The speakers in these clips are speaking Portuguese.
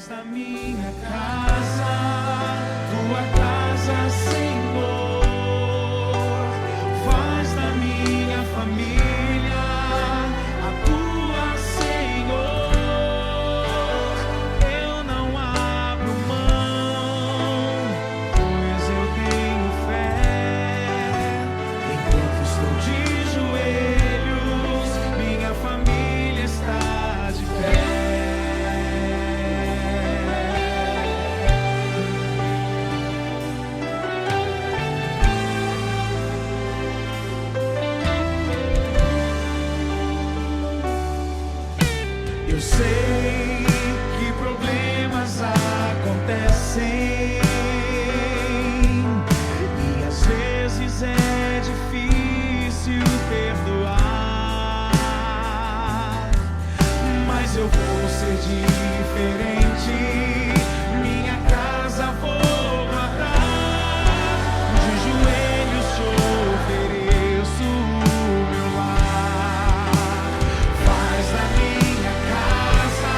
da minha casa, tua casa, Senhor. Faz da minha família a tua, Senhor. Eu não abro mão, pois eu tenho fé. Enquanto estou de joelhos, minha família está de pé. Eu sei que problemas acontecem e às vezes é difícil perdoar, mas eu vou ser diferente. Minha casa vou guardar, de joelhos te ofereço o meu lar. Faz da minha casa,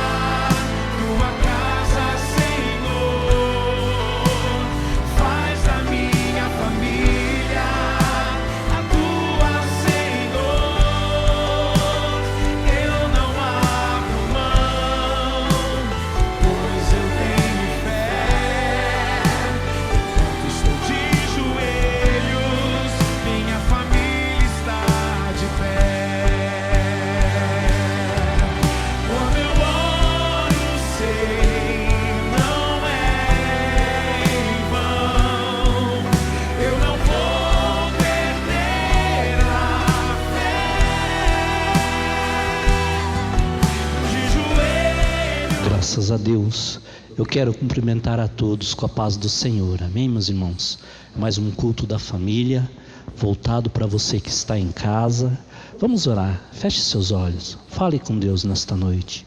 tua casa, Senhor. Faz da minha família a tua, Senhor. Eu não abro mão, pois eu tenho fé. Enquanto estou de joelhos, minha família está de pé. Quando eu oro, sei, não é em vão. Eu não vou perder a fé. De joelhos. Graças a Deus, eu quero cumprimentar a todos com a paz do Senhor, amém, meus irmãos? Mais um culto da família, voltado para você que está em casa. Vamos orar, feche seus olhos, fale com Deus nesta noite.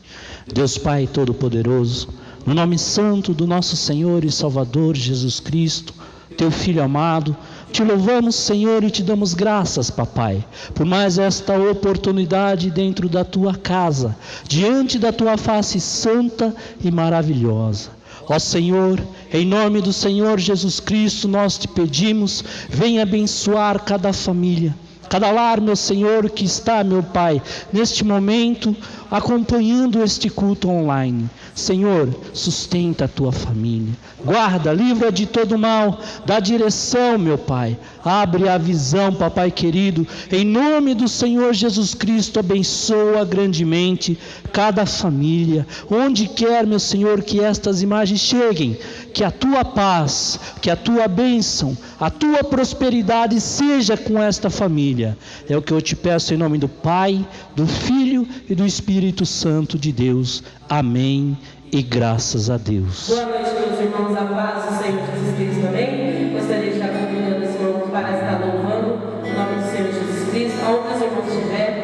Deus Pai Todo-Poderoso, no nome santo do nosso Senhor e Salvador Jesus Cristo, teu Filho amado, te louvamos, Senhor, e te damos graças, papai, por mais esta oportunidade dentro da tua casa, diante da tua face santa e maravilhosa. Ó Senhor, em nome do Senhor Jesus Cristo, nós te pedimos, venha abençoar cada família, cada lar, meu Senhor, que está, meu Pai, neste momento, acompanhando este culto online. Senhor, sustenta a tua família, guarda, livra de todo mal, dá direção, meu Pai, abre a visão, papai querido, em nome do Senhor Jesus Cristo, abençoa grandemente cada família, onde quer, meu Senhor, que estas imagens cheguem, que a tua paz, que a tua bênção, a tua prosperidade seja com esta família. É o que eu te peço em nome do Pai, do Filho e do Espírito Santo de Deus. Amém e graças a Deus. Boa noite, meus irmãos, a paz do Senhor Jesus Cristo, amém? Gostaria de estar convidando os irmãos para estar louvando o nome do Senhor Jesus Cristo. Aonde os irmãos estiverem,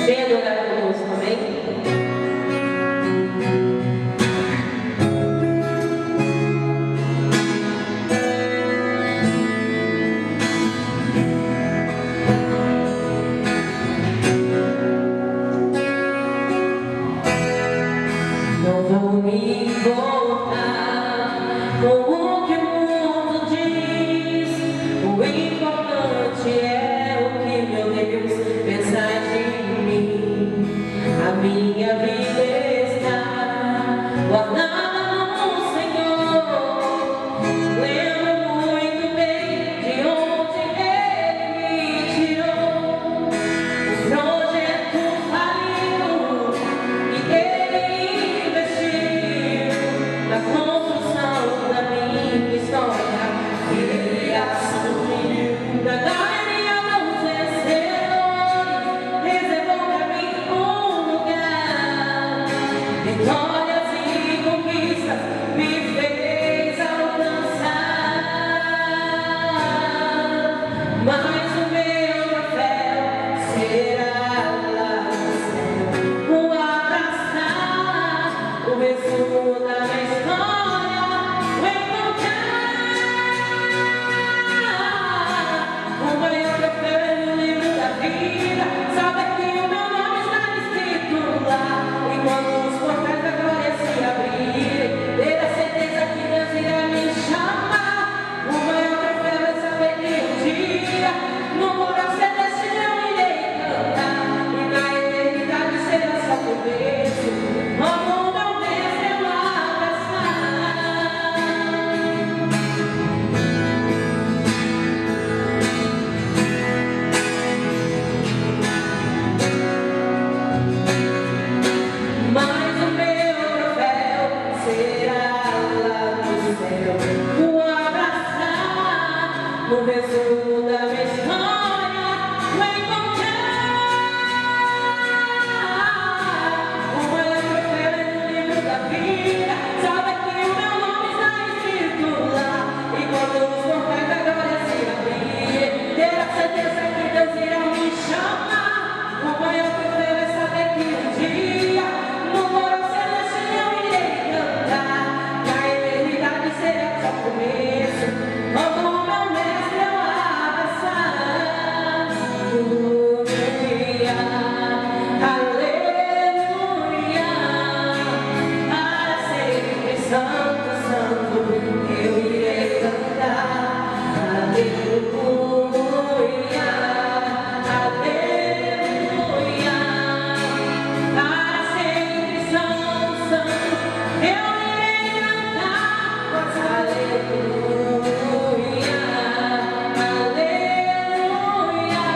venha adorar conosco, amém? Não vou me importar com o que o mundo diz. O importante é o que meu Deus pensa de mim. A minha vida está guardada no Senhor. Lembro muito bem de onde Ele me tirou. O projeto falido que Ele investiu na construção da minha história. Ele assumiu da galeria dos vencedores, reservou pra mim um lugar. Vitórias e conquistas me fez alcançar. Mas o meu troféu será lá no céu, o abraçar, o resumo da minha história, o encontrar. O meu troféu no livro da vida, saber que o meu nome está escrito lá. E quando os portais da glória se abrirem, no resumo da minha história, vou encontrar o maior troféu no livro da vida. Sabe que o meu nome está escrito lá, e quando os portais da glória se abrir, ter a certeza que Deus irá me chamar. O maior troféu é saber que um dia no coro celestial irei cantar, que a eternidade será só começo, quando o meu mestre eu abraçar. Aleluia, aleluia, para sempre santo, santo, eu irei cantar. Aleluia, aleluia, para sempre santo, santo, eu irei cantar. Aleluia, aleluia,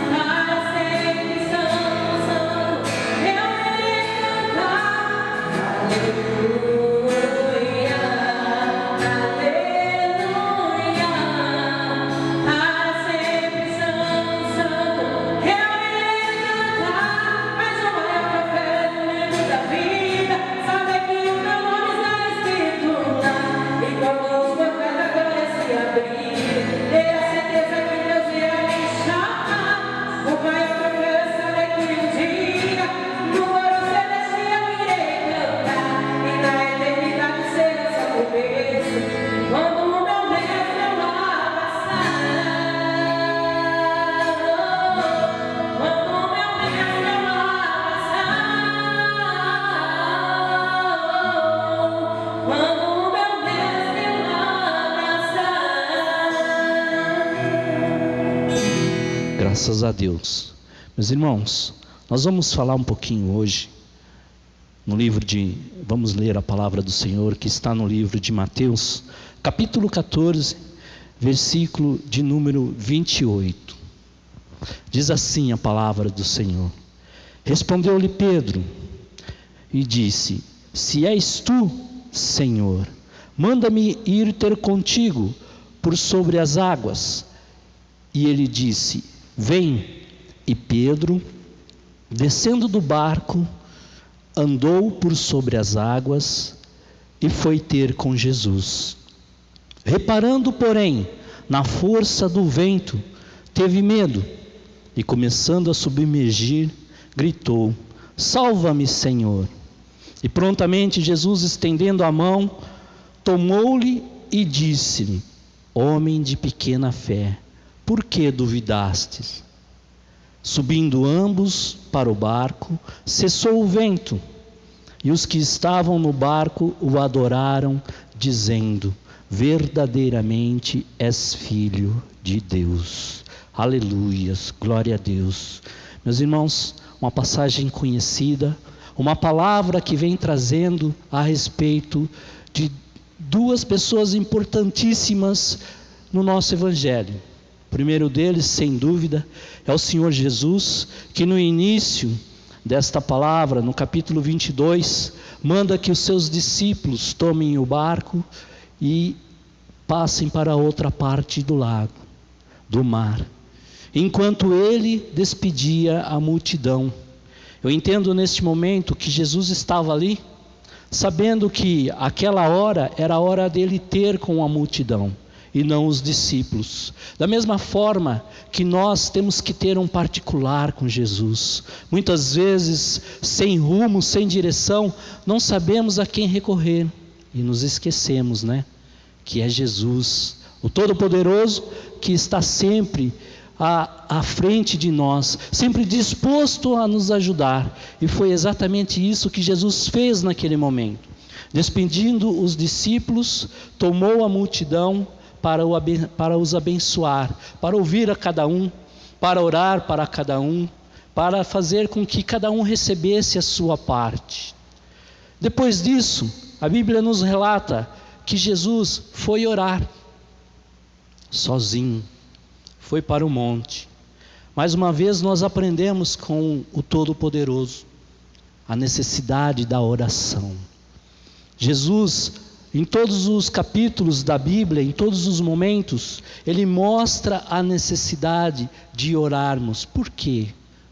para sempre santo, santo, eu irei cantar. Aleluia, aleluia, para sempre santo, santo, eu irei cantar. Mas o maior troféu no livro da vida, saber que o meu nome está escrito lá, e quando os portais da glória se abrirem, ter a certeza que Deus irá me chamar. O maior troféu é saber que um dia no coro celestial irei cantar, e na eternidade será só começo, quando o meu mestre eu abraçar. Quando o meu mestre eu abraçar. Quando o meu mestre eu abraçar. Graças a Deus. Meus irmãos, nós vamos falar um pouquinho hoje vamos ler a palavra do Senhor que está no livro de Mateus, capítulo 14, versículo de número 28. Diz assim a palavra do Senhor: Respondeu-lhe Pedro e disse: Se és tu, Senhor, manda-me ir ter contigo por sobre as águas. E ele disse: Vem. E Pedro, descendo do barco, andou por sobre as águas e foi ter com Jesus. Reparando, porém, na força do vento, teve medo e, começando a submergir, gritou: Salva-me, Senhor! E prontamente Jesus, estendendo a mão, tomou-lhe e disse-lhe: Homem de pequena fé, por que duvidastes? Subindo ambos para o barco, cessou o vento, e os que estavam no barco o adoraram, dizendo: Verdadeiramente és filho de Deus. Aleluias, glória a Deus. Meus irmãos, uma passagem conhecida, uma palavra que vem trazendo a respeito de duas pessoas importantíssimas no nosso Evangelho. O primeiro deles, sem dúvida, é o Senhor Jesus, que no início desta palavra, no capítulo 22, manda que os seus discípulos tomem o barco e passem para outra parte do lago, do mar, enquanto ele despedia a multidão. Eu entendo neste momento que Jesus estava ali, sabendo que aquela hora era a hora dele ter com a multidão, e não os discípulos. Da mesma forma que nós temos que ter um particular com Jesus. Muitas vezes, sem rumo, sem direção, não sabemos a quem recorrer, e nos esquecemos, que é Jesus, o Todo-Poderoso, que está sempre à frente de nós, sempre disposto a nos ajudar. E foi exatamente isso que Jesus fez naquele momento. Despedindo os discípulos, tomou a multidão para os abençoar, para ouvir a cada um, para orar para cada um, para fazer com que cada um recebesse a sua parte. Depois disso, a Bíblia nos relata que Jesus foi orar, sozinho, foi para o monte. Mais uma vez nós aprendemos com o Todo-Poderoso a necessidade da oração. Jesus em todos os capítulos da Bíblia, em todos os momentos, ele mostra a necessidade de orarmos. Por quê?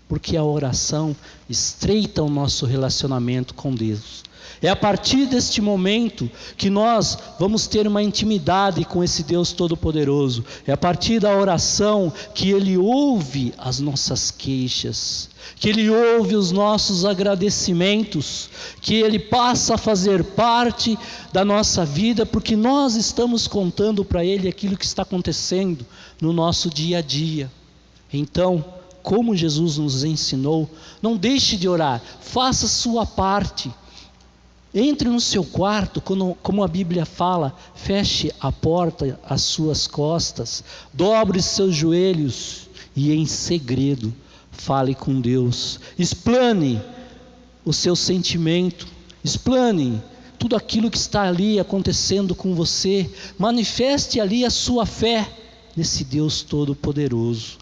Porque a oração estreita o nosso relacionamento com Deus. É a partir deste momento que nós vamos ter uma intimidade com esse Deus Todo-Poderoso. É a partir da oração que Ele ouve as nossas queixas, que Ele ouve os nossos agradecimentos, que Ele passa a fazer parte da nossa vida, porque nós estamos contando para Ele aquilo que está acontecendo no nosso dia a dia. Então, como Jesus nos ensinou, não deixe de orar, faça a sua parte. Entre no seu quarto, como a Bíblia fala, feche a porta às suas costas, dobre seus joelhos e em segredo fale com Deus. Explane o seu sentimento, explane tudo aquilo que está ali acontecendo com você, manifeste ali a sua fé nesse Deus Todo-Poderoso.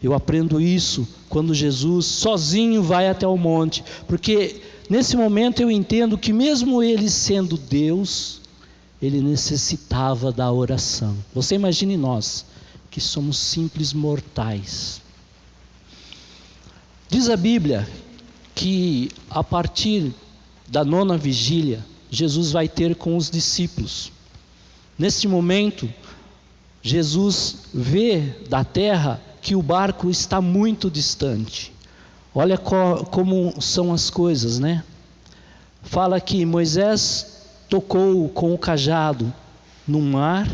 Eu aprendo isso quando Jesus sozinho vai até o monte, porque nesse momento eu entendo que mesmo Ele sendo Deus, Ele necessitava da oração. Você imagine nós, que somos simples mortais. Diz a Bíblia que a partir da 9ª vigília, Jesus vai ter com os discípulos. Neste momento, Jesus vê da terra que o barco está muito distante. Olha como são as coisas, né? Fala que Moisés tocou com o cajado no mar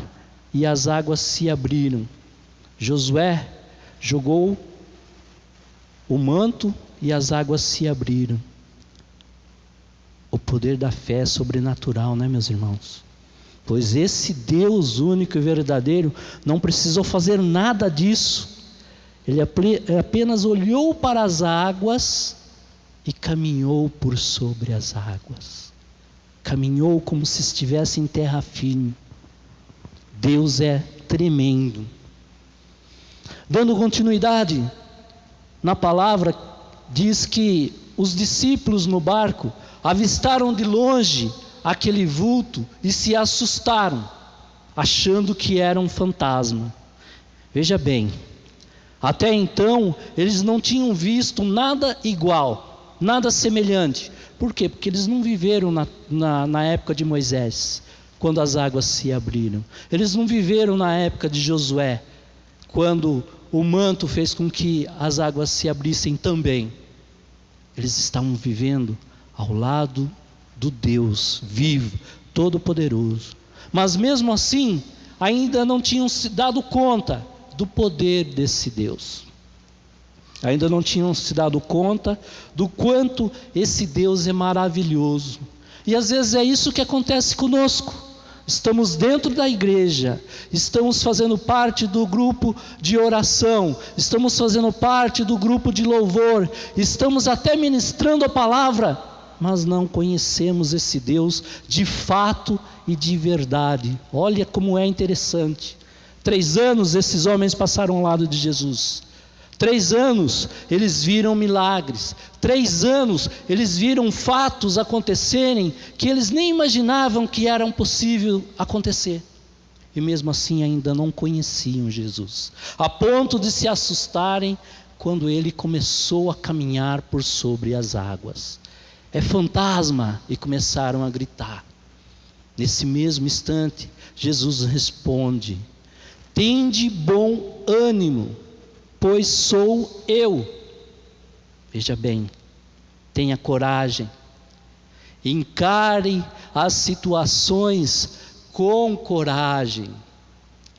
e as águas se abriram. Josué jogou o manto e as águas se abriram. O poder da fé é sobrenatural, né, meus irmãos? Pois esse Deus único e verdadeiro não precisou fazer nada disso. Ele apenas olhou para as águas e caminhou por sobre as águas. Caminhou como se estivesse em terra firme. Deus é tremendo. Dando continuidade na palavra, diz que os discípulos no barco avistaram de longe aquele vulto e se assustaram, achando que era um fantasma. Veja bem, até então eles não tinham visto nada igual, nada semelhante. Por quê? Porque eles não viveram na época de Moisés, quando as águas se abriram. Eles não viveram na época de Josué, quando o manto fez com que as águas se abrissem também. Eles estavam vivendo ao lado do Deus vivo, todo-poderoso. Mas mesmo assim, ainda não tinham se dado conta do poder desse Deus. Ainda não tinham se dado conta do quanto esse Deus é maravilhoso. E às vezes é isso que acontece conosco. Estamos dentro da igreja, estamos fazendo parte do grupo de oração, estamos fazendo parte do grupo de louvor, estamos até ministrando a palavra, mas não conhecemos esse Deus de fato e de verdade. Olha como é interessante. 3 anos esses homens passaram ao lado de Jesus. 3 anos eles viram milagres. 3 anos eles viram fatos acontecerem que eles nem imaginavam que eram possível acontecer. E mesmo assim ainda não conheciam Jesus, a ponto de se assustarem quando ele começou a caminhar por sobre as águas. É fantasma! E começaram a gritar. Nesse mesmo instante, Jesus responde: tende bom ânimo, pois sou eu. Veja bem, tenha coragem, encare as situações com coragem.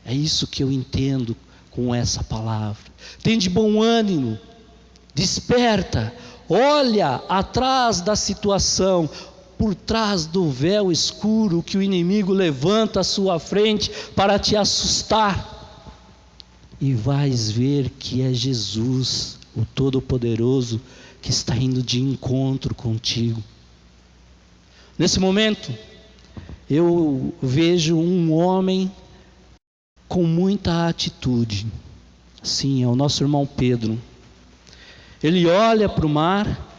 É isso que eu entendo com essa palavra. Tende bom ânimo, desperta, olha atrás da situação, por trás do véu escuro que o inimigo levanta à sua frente para te assustar. E vais ver que é Jesus, o Todo-Poderoso, que está indo de encontro contigo. Nesse momento, eu vejo um homem com muita atitude. Sim, é o nosso irmão Pedro. Ele olha para o mar,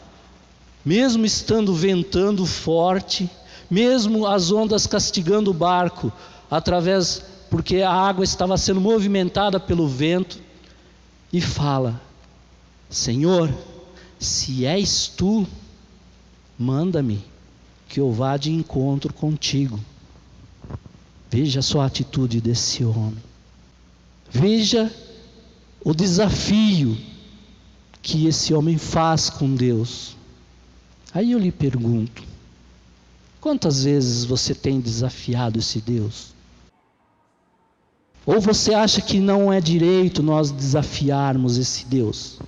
mesmo estando ventando forte, mesmo as ondas castigando o barco, porque a água estava sendo movimentada pelo vento, e fala: Senhor, se és tu, manda-me, que eu vá de encontro contigo. Veja só a atitude desse homem. Veja o desafio que esse homem faz com Deus. Aí eu lhe pergunto: quantas vezes você tem desafiado esse Deus? Ou você acha que não é direito nós desafiarmos esse Deus?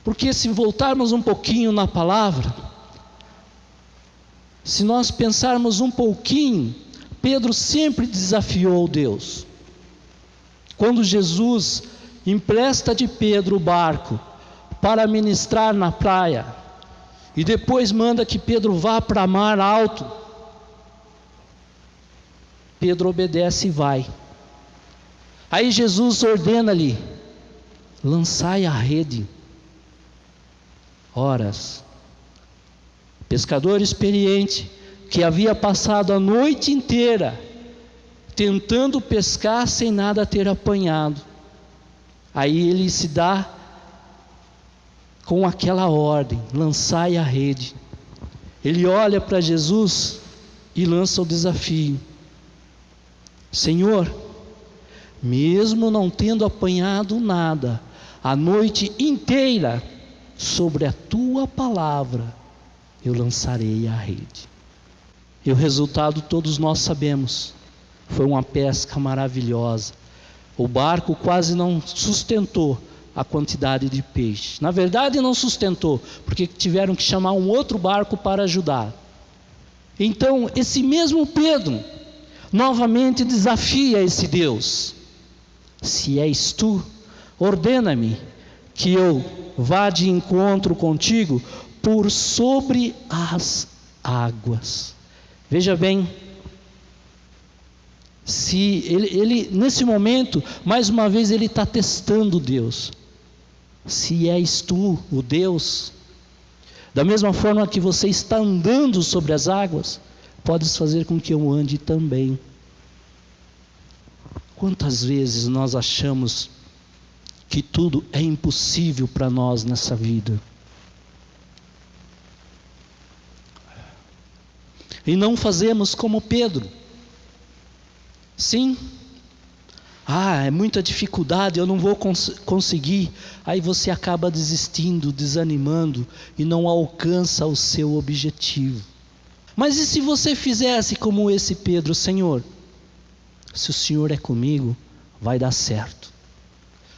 Porque se voltarmos um pouquinho na palavra, se nós pensarmos um pouquinho, Pedro sempre desafiou Deus. Quando Jesus empresta de Pedro o barco para ministrar na praia, e depois manda que Pedro vá para mar alto, Pedro obedece e vai. Aí Jesus ordena-lhe: lançai a rede. Horas. Pescador experiente, que havia passado a noite inteira tentando pescar sem nada ter apanhado. Aí ele se dá com aquela ordem: lançai a rede. Ele olha para Jesus e lança o desafio: Senhor, mesmo não tendo apanhado nada, a noite inteira, sobre a tua palavra, eu lançarei a rede. E o resultado todos nós sabemos. Foi uma pesca maravilhosa. O barco quase não sustentou a quantidade de peixe. Na verdade não sustentou, porque tiveram que chamar um outro barco para ajudar. Então esse mesmo Pedro novamente desafia esse Deus: se és tu, ordena-me que eu vá de encontro contigo por sobre as águas. Veja bem, se ele nesse momento, mais uma vez ele está testando Deus. Se és tu o Deus, da mesma forma que você está andando sobre as águas, podes fazer com que eu ande também. Quantas vezes nós achamos que tudo é impossível para nós nessa vida? E não fazemos como Pedro. Sim. É muita dificuldade, eu não vou conseguir. Aí você acaba desistindo, desanimando e não alcança o seu objetivo. Mas e se você fizesse como esse Pedro? Senhor, se o Senhor é comigo, vai dar certo.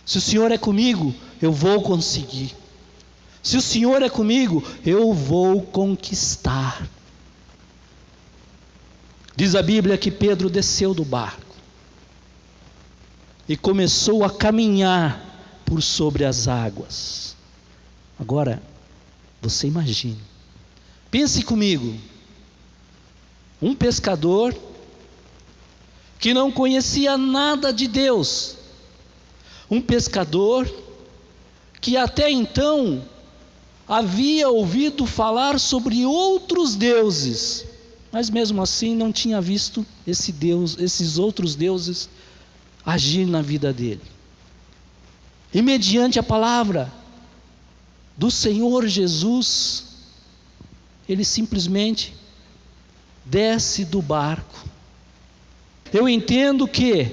Se o Senhor é comigo, eu vou conseguir. Se o Senhor é comigo, eu vou conquistar. Diz a Bíblia que Pedro desceu do barco e começou a caminhar por sobre as águas. Agora, você imagine, pense comigo, um pescador que não conhecia nada de Deus, um pescador que até então havia ouvido falar sobre outros deuses, mas mesmo assim não tinha visto esse Deus, esses outros deuses agir na vida dele. E mediante a palavra do Senhor Jesus, ele simplesmente desce do barco. Eu entendo que,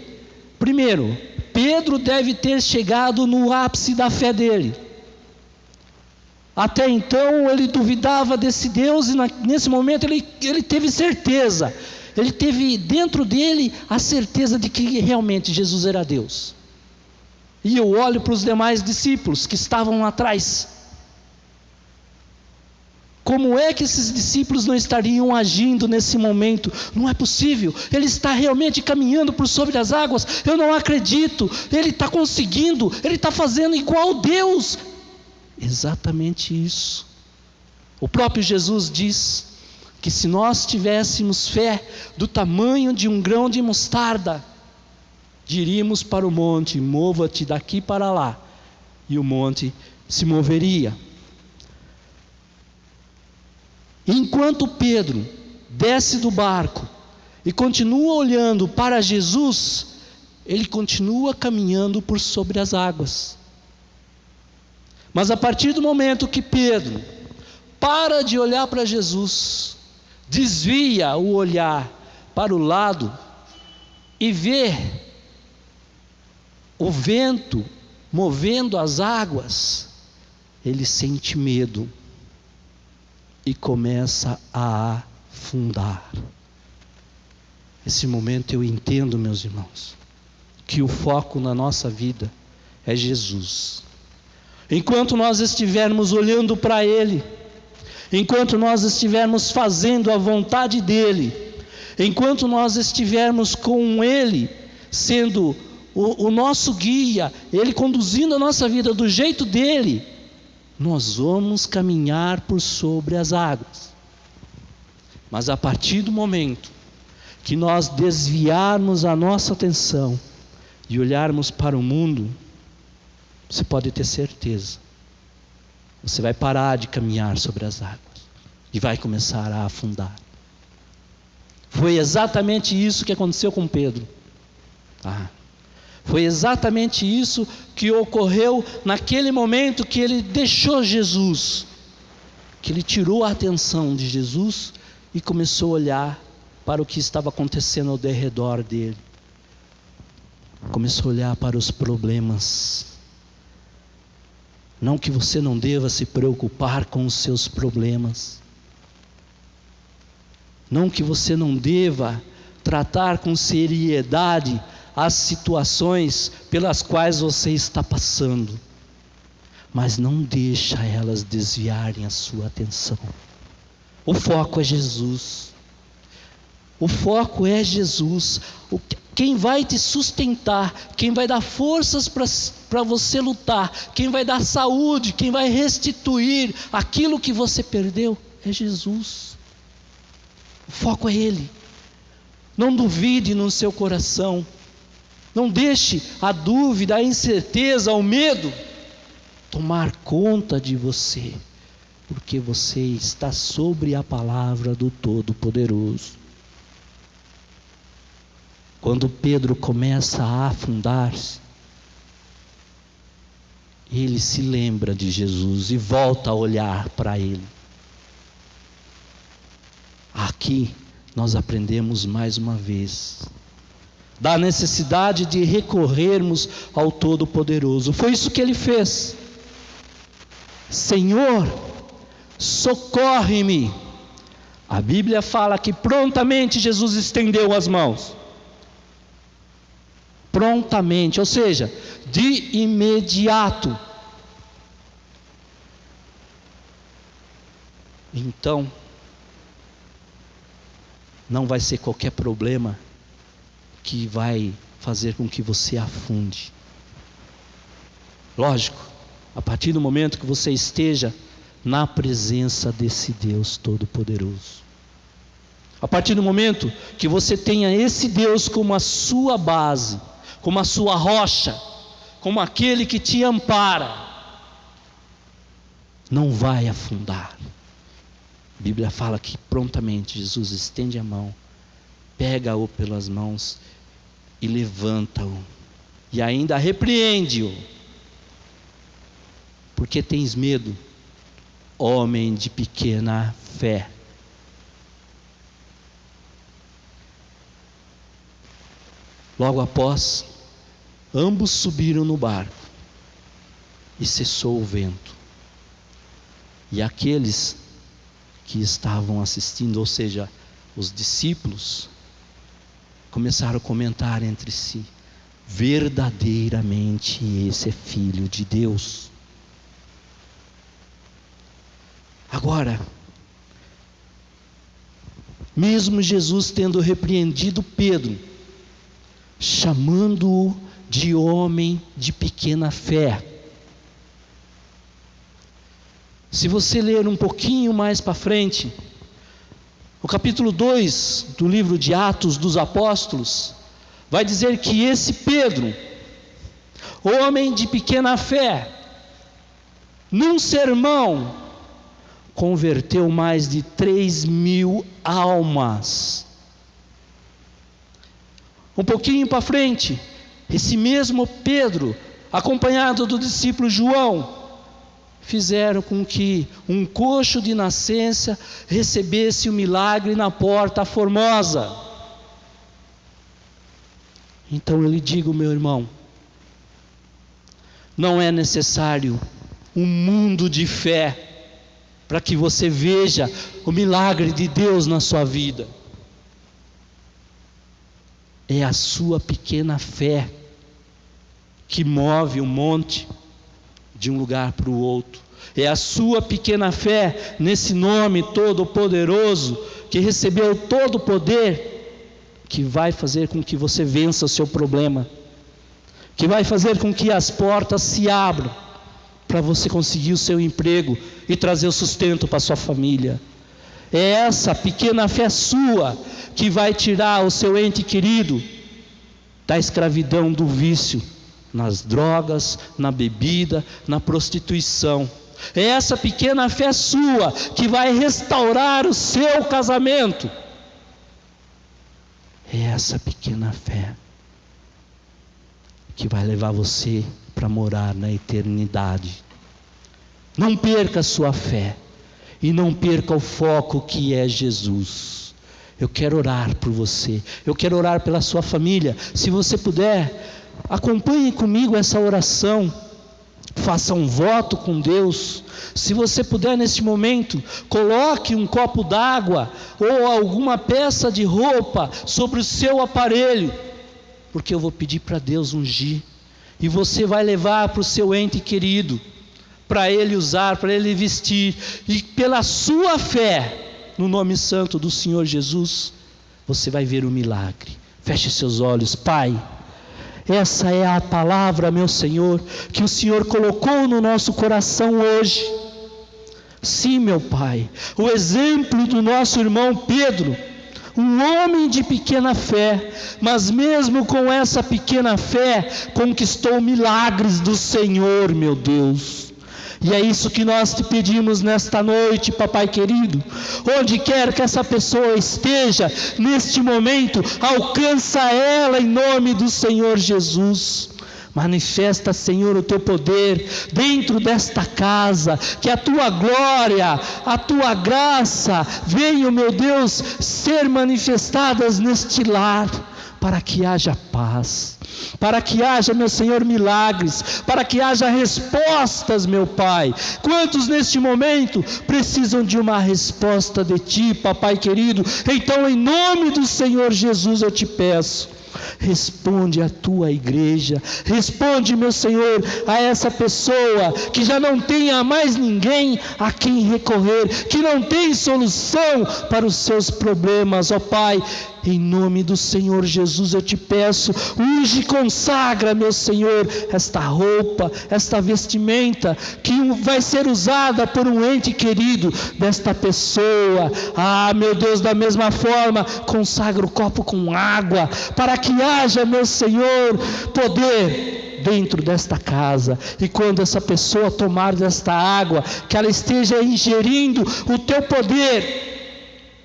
primeiro, Pedro deve ter chegado no ápice da fé dele. Até então ele duvidava desse Deus, e nesse momento ele teve certeza. Ele teve dentro dele a certeza de que realmente Jesus era Deus. E eu olho para os demais discípulos que estavam lá atrás. Como é que esses discípulos não estariam agindo nesse momento? Não é possível, ele está realmente caminhando por sobre as águas. Eu não acredito, ele está conseguindo, ele está fazendo igual Deus. Exatamente isso. O próprio Jesus diz que se nós tivéssemos fé do tamanho de um grão de mostarda, diríamos para o monte: mova-te daqui para lá, e o monte se moveria. Enquanto Pedro desce do barco e continua olhando para Jesus, ele continua caminhando por sobre as águas. Mas a partir do momento que Pedro para de olhar para Jesus, desvia o olhar para o lado e vê o vento movendo as águas, ele sente medo e começa a afundar. Esse momento eu entendo, meus irmãos, que o foco na nossa vida é Jesus. Enquanto nós estivermos olhando para Ele, enquanto nós estivermos fazendo a vontade dEle, enquanto nós estivermos com Ele, sendo o nosso guia, Ele conduzindo a nossa vida do jeito dEle, nós vamos caminhar por sobre as águas. Mas a partir do momento que nós desviarmos a nossa atenção e olharmos para o mundo, você pode ter certeza, você vai parar de caminhar sobre as águas e vai começar a afundar. Foi exatamente isso que aconteceu com Pedro. Foi exatamente isso que ocorreu naquele momento que ele deixou Jesus, que ele tirou a atenção de Jesus e começou a olhar para o que estava acontecendo ao redor dele. Começou a olhar para os problemas. Não que você não deva se preocupar com os seus problemas. Não que você não deva tratar com seriedade as situações pelas quais você está passando. Mas não deixa elas desviarem a sua atenção. O foco é Jesus. O foco é Jesus. Quem vai te sustentar, quem vai dar forças para você lutar, quem vai dar saúde, quem vai restituir aquilo que você perdeu, é Jesus. O foco é Ele. Não duvide no seu coração. Não deixe a dúvida, a incerteza, o medo tomar conta de você, porque você está sobre a palavra do Todo-Poderoso. Quando Pedro começa a afundar-se, ele se lembra de Jesus e volta a olhar para Ele. Aqui nós aprendemos mais uma vez da necessidade de recorrermos ao Todo-Poderoso. Foi isso que ele fez. Senhor, socorre-me. A Bíblia fala que prontamente Jesus estendeu as mãos. Prontamente, ou seja, de imediato. Então, não vai ser qualquer problema que vai fazer com que você afunde. Lógico, a partir do momento que você esteja na presença desse Deus Todo-Poderoso. A partir do momento que você tenha esse Deus como a sua base, como a sua rocha, como aquele que te ampara, não vai afundar. A Bíblia fala que prontamente Jesus estende a mão, pega-o pelas mãos e levanta-o, e ainda repreende-o. Porque tens medo, homem de pequena fé? Logo após, ambos subiram no barco e cessou o vento. E aqueles que estavam assistindo, ou seja, os discípulos, começaram a comentar entre si: verdadeiramente esse é Filho de Deus. Agora, mesmo Jesus tendo repreendido Pedro, chamando-o de homem de pequena fé, se você ler um pouquinho mais para frente, o capítulo 2 do livro de Atos dos Apóstolos, vai dizer que esse Pedro, homem de pequena fé, num sermão, converteu mais de 3.000 almas. Um pouquinho para frente, esse mesmo Pedro, acompanhado do discípulo João, fizeram com que um coxo de nascença recebesse o milagre na Porta Formosa. Então eu lhe digo, meu irmão, não é necessário um mundo de fé para que você veja o milagre de Deus na sua vida. É a sua pequena fé que move o monte de um lugar para o outro. É a sua pequena fé nesse nome todo-poderoso, que recebeu todo o poder, que vai fazer com que você vença o seu problema, que vai fazer com que as portas se abram para você conseguir o seu emprego e trazer o sustento para a sua família. É essa pequena fé sua que vai tirar o seu ente querido da escravidão do vício, nas drogas, na bebida, na prostituição. É essa pequena fé sua que vai restaurar o seu casamento. É essa pequena fé que vai levar você para morar na eternidade. Não perca a sua fé e não perca o foco que é Jesus. Eu quero orar por você, eu quero orar pela sua família. Se você puder, acompanhe comigo essa oração, faça um voto com Deus. Se você puder neste momento, coloque um copo d'água ou alguma peça de roupa sobre o seu aparelho, porque eu vou pedir para Deus ungir, e você vai levar para o seu ente querido, para ele usar, para ele vestir, e pela sua fé, no nome santo do Senhor Jesus, você vai ver o milagre. Feche seus olhos. Pai, essa é a palavra, meu Senhor, que o Senhor colocou no nosso coração hoje. Sim, meu Pai, o exemplo do nosso irmão Pedro, um homem de pequena fé, mas mesmo com essa pequena fé, conquistou milagres do Senhor, meu Deus. E é isso que nós te pedimos nesta noite, papai querido. Onde quer que essa pessoa esteja, neste momento, alcança ela em nome do Senhor Jesus. Manifesta, Senhor, o teu poder dentro desta casa, que a tua glória, a tua graça venham, meu Deus, ser manifestadas neste lar, para que haja paz, para que haja, meu Senhor, milagres, para que haja respostas, meu Pai. Quantos neste momento precisam de uma resposta de Ti, papai querido? Então, em nome do Senhor Jesus, eu te peço, responde a tua igreja, responde, meu Senhor, a essa pessoa que já não tenha mais ninguém a quem recorrer, que não tem solução para os seus problemas, ó Pai. Em nome do Senhor Jesus eu te peço, unge e consagra, meu Senhor, esta roupa, esta vestimenta que vai ser usada por um ente querido desta pessoa. Ah, meu Deus, da mesma forma, consagra o copo com água, para que haja, meu Senhor, poder dentro desta casa, e quando essa pessoa tomar desta água, que ela esteja ingerindo o teu poder,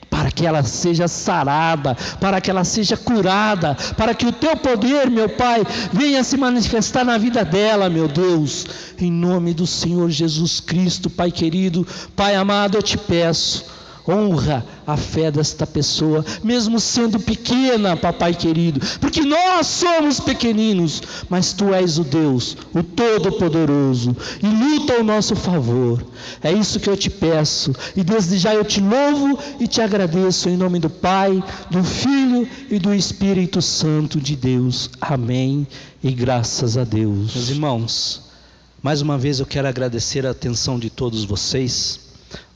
para que ela seja sarada, para que ela seja curada, para que o teu poder, meu Pai, venha se manifestar na vida dela, meu Deus, em nome do Senhor Jesus Cristo. Pai querido, Pai amado, eu te peço, honra a fé desta pessoa, mesmo sendo pequena, papai querido, porque nós somos pequeninos, mas Tu és o Deus, o Todo-Poderoso, e luta ao nosso favor. É isso que eu te peço, e desde já eu te louvo e te agradeço, em nome do Pai, do Filho e do Espírito Santo de Deus. Amém, e graças a Deus. Meus irmãos, mais uma vez eu quero agradecer a atenção de todos vocês.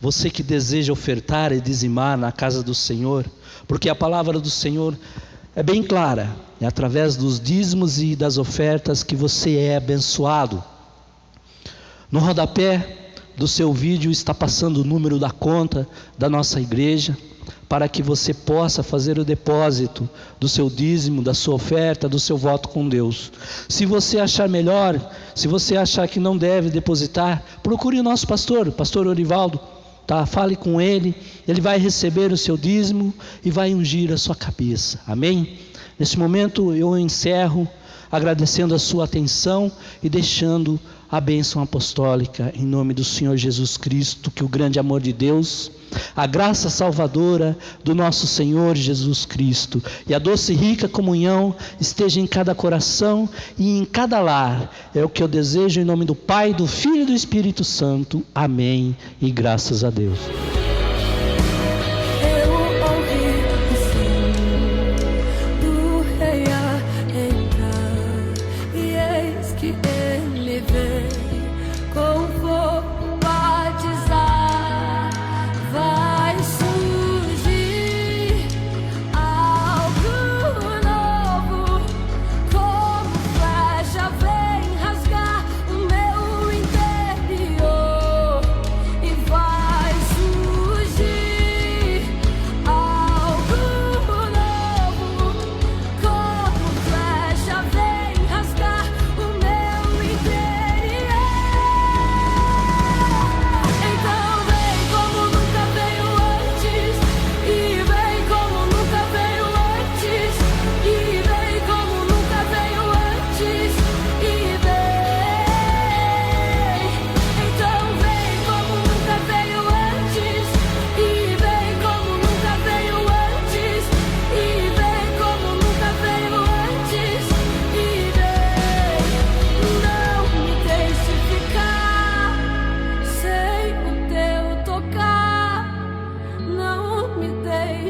Você que deseja ofertar e dizimar na casa do Senhor, porque a palavra do Senhor é bem clara, é através dos dízimos e das ofertas que você é abençoado. No rodapé do seu vídeo está passando o número da conta da nossa igreja, para que você possa fazer o depósito do seu dízimo, da sua oferta, do seu voto com Deus. Se você achar melhor, se você achar que não deve depositar, procure o nosso pastor, o pastor Orivaldo, tá? Fale com Ele, Ele vai receber o seu dízimo e vai ungir a sua cabeça, amém? Nesse momento eu encerro agradecendo a sua atenção e deixando a bênção apostólica em nome do Senhor Jesus Cristo, que o grande amor de Deus, a graça salvadora do nosso Senhor Jesus Cristo e a doce e rica comunhão esteja em cada coração e em cada lar. É o que eu desejo em nome do Pai, do Filho e do Espírito Santo. Amém e graças a Deus.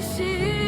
Deixe